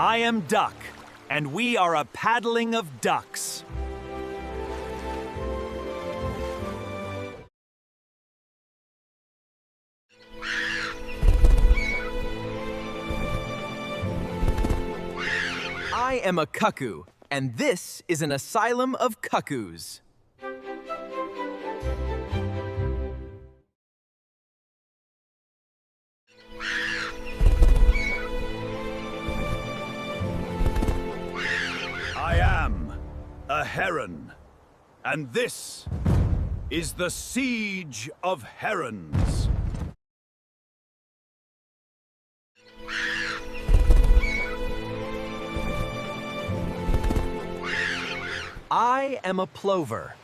I am duck, and we are a paddling of ducks. I am a cuckoo, and this is an asylum of cuckoos. I am a heron, and this is the siege of herons. I am a plover,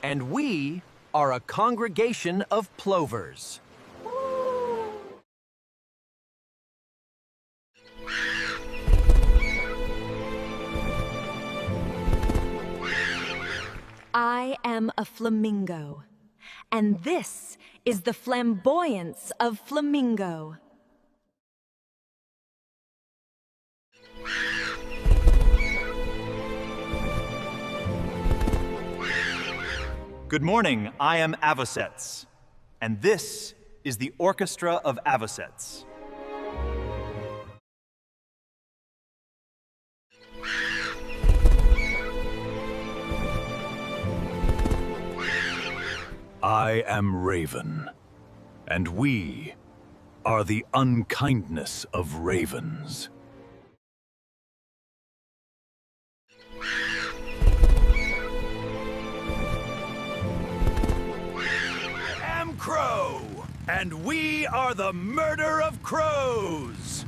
and we are a congregation of plovers. I am a flamingo, and this is the flamboyance of flamingo. Good morning, I am avocets, and this is the orchestra of avocets. I am Raven, and we are the unkindness of ravens. I am Crow, and we are the murder of crows.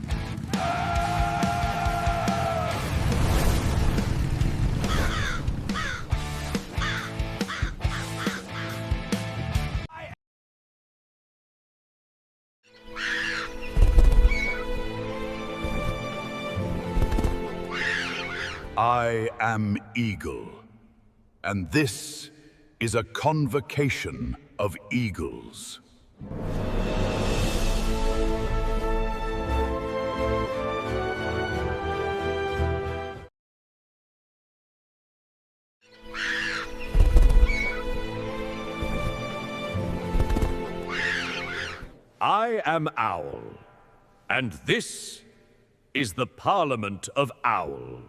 I am Eagle, and this is a convocation of eagles. I am Owl, and this is the Parliament of Owl.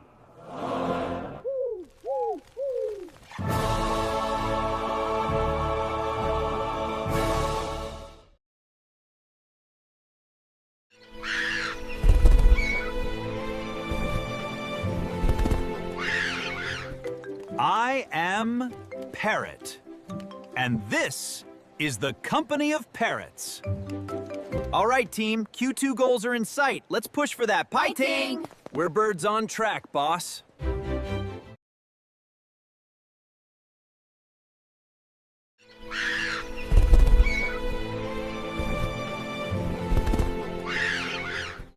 I am Parrot, and this is the Company of Parrots. All right, team, Q2 goals are in sight. Let's push for that pie ting! We're birds on track, boss.